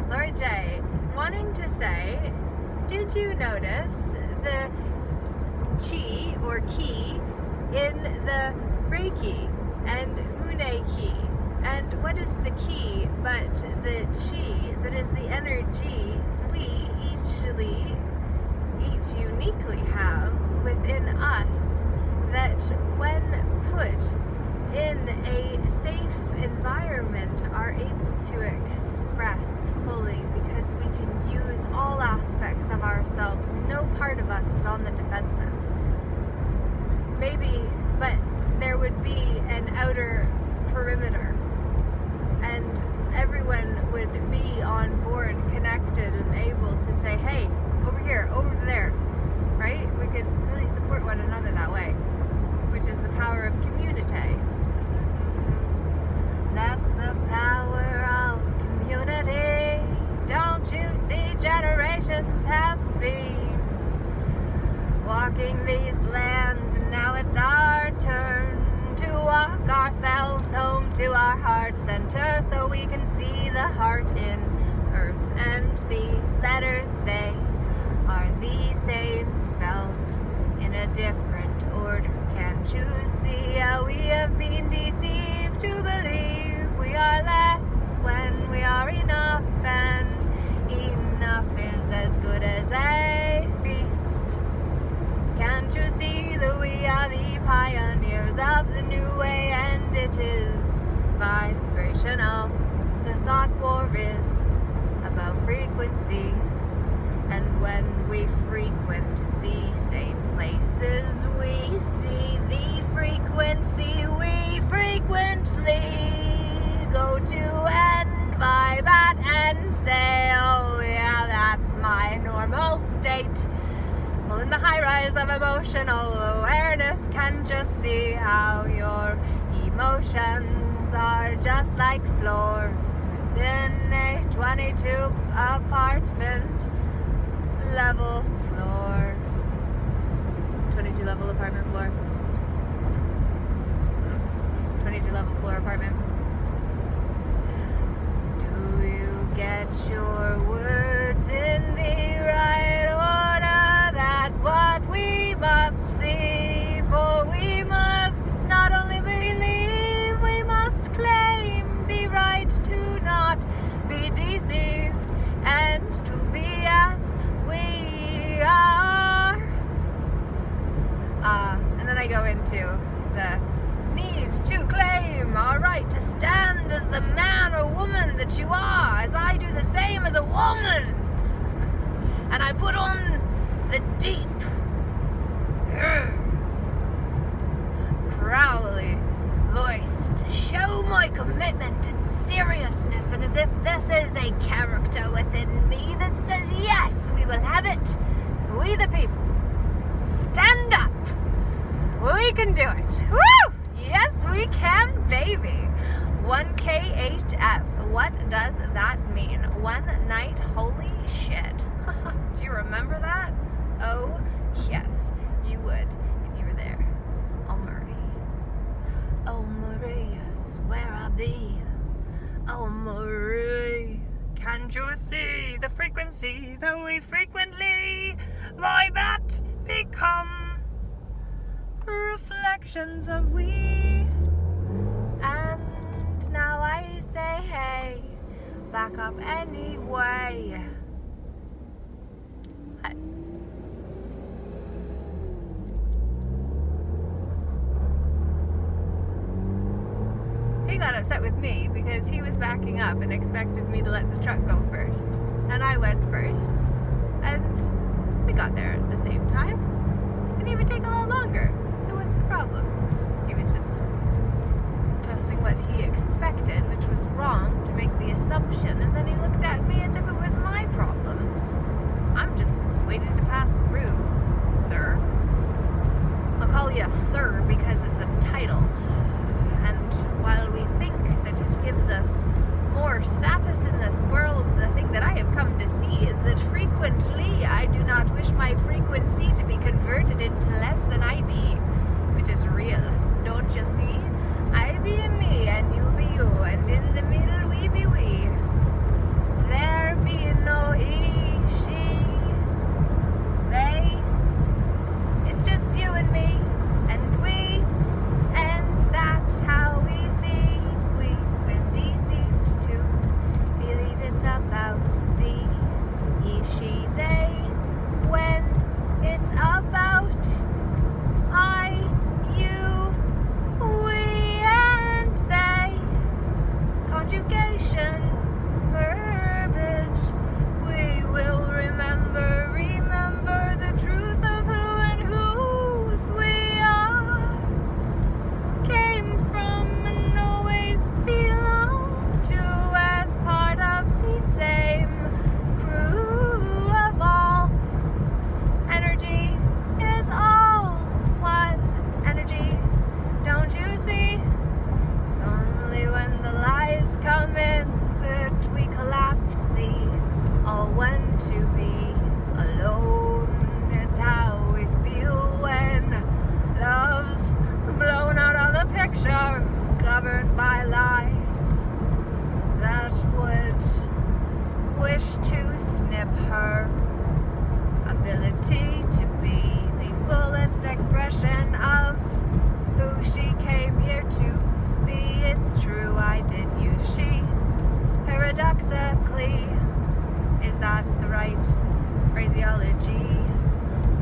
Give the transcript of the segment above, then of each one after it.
Lord J, wanting to say, did you notice the chi or ki in the Reiki and Mune ki? And what is the ki but the chi that is the energy we each uniquely have within us, that when put in a safe environment are able to express fully, because we can use all aspects of ourselves. No part of us is on the defensive. Maybe, but there would be an outer perimeter, and everyone would be on board, connected, and able to say, hey, over here, over there, right? We could really support one another that way, which is the power of community. That's the power of community. Don't you see, generations have been walking these lands, and now it's our turn to walk ourselves home to our heart center, so we can see the heart in earth, and the letters, they are the same, spelled in a different order. Can't you see how we have been deceived to believe we are less when we are enough, and enough is as good as a feast? Can't you see that we are the pioneers of the new way, and it is vibrational? The thought war is about frequencies, and when we frequent the same places, we see the frequency we frequently go to and vibe at and say, oh yeah, that's my normal state. Well, in the high rise of emotional awareness, can just see how your emotions are just like floors within a 22 apartment level floor. 22 level apartment floor. 22 level floor apartment. Do you get your words in the right order? That's what we must see, for we must not only believe, we must claim the right to not be deceived, and to be as we are. And then I go into the need to claim our right to stand as the man or woman that you are, as I do the same as a woman. And I put on the deep, growly voice to show my commitment and seriousness, and as if this is a character within me that says, yes, we will have it. We the people. Stand up. We can do it. Woo! Yes, we can, baby. 1KHS. What does that mean? One night, holy shit. Do you remember that? Oh, yes, you would if you were there. Oh, Marie. Oh, Maria's where I be. Oh, Marie. Can't you see the frequency that we frequently vibe at become reflections of we? And now I say, hey, back up anyway. What? He got upset with me because he was backing up and expected me to let the truck go first. And I went first. And we got there at the same time. It didn't even take a lot longer. So what's the problem? He was just testing what he expected, which was wrong, to make the assumption, and then he looked at me as if it was my problem. I'm just waiting to pass through, sir. I'll call you sir because it's a title. And while we think that it gives us more status in this world, the thing that I have come to see is that frequently I do not wish my frequency to be converted into less than I be, which is real. Don't you see? I be me and you be you, and in the middle we be we. There wish to snip her ability to be the fullest expression of who she came here to be. It's true, I did use she. Paradoxically, is that the right phraseology?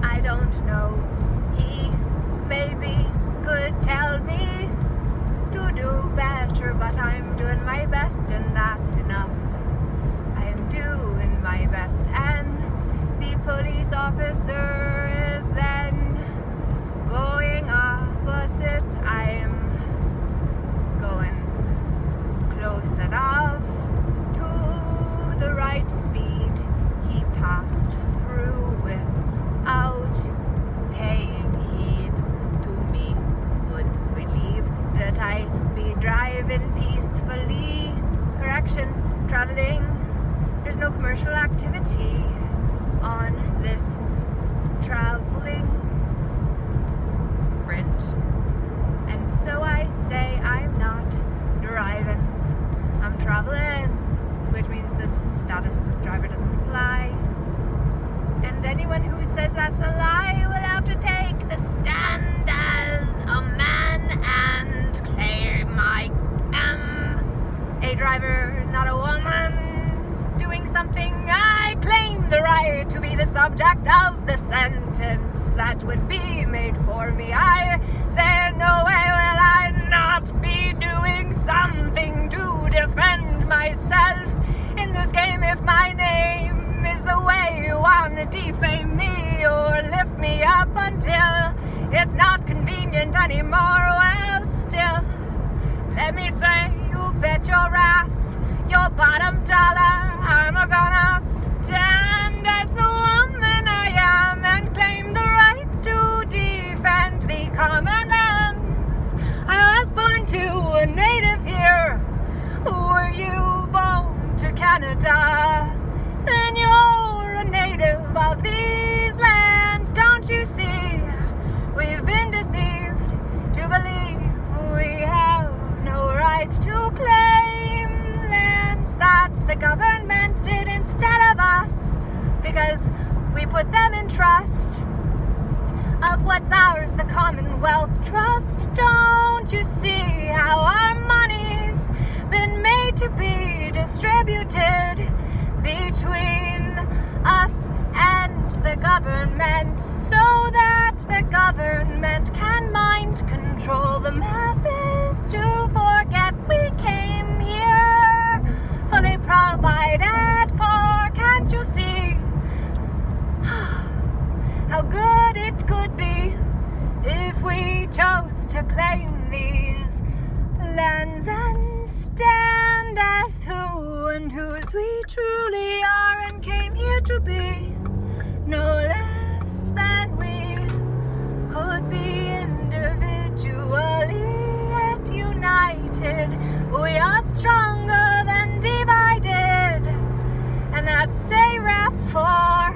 I don't know. He maybe could tell me to do better, but I'm doing my best and that's enough. I am doing my best, and the police officer is then going opposite. I am going close enough to the right speed. He passed through without paying heed to me. Would believe that I be driving peacefully. Correction, traveling. There's no commercial activity on this traveling sprint. And so I say I'm not driving, I'm traveling, which means the status of driver doesn't apply. And anyone who says that's a lie will have to take the stand as a man and claim I am a driver, not a woman doing something. I claim the right to be the subject of the sentence that would be made for me. I say no way will I not be doing something to defend myself in this game. If my name is the way you want to defame me or lift me up until it's not convenient anymore, well still, let me say, you bet your ass, your bottom dollar, I'm gonna stand as the woman I am and claim the right to defend the common lands. I was born to a native here. Were you born to Canada? Then you're a native of these lands. Don't you see? We've been deceived to believe we have no right to claim lands that the government did instead of us, because we put them in trust of what's ours, the Commonwealth Trust. Don't you see how our money's been made to be distributed between us and the government, so that the government can mind control the masses to forget we came here fully provided for. Can't you see how good it could be if we chose to claim these lands and stand as who and whose we truly are and came here to be, no less than we could be individually yet united. We are stronger than divided, and that's a wrap for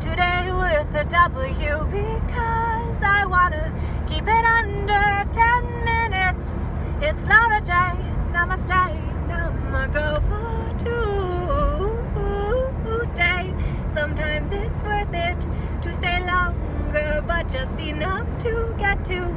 today with a W, because I wanna keep it under 10 minutes. It's lava day, namaste, I'ma go for today. Sometimes it's worth it to stay longer, but just enough to get to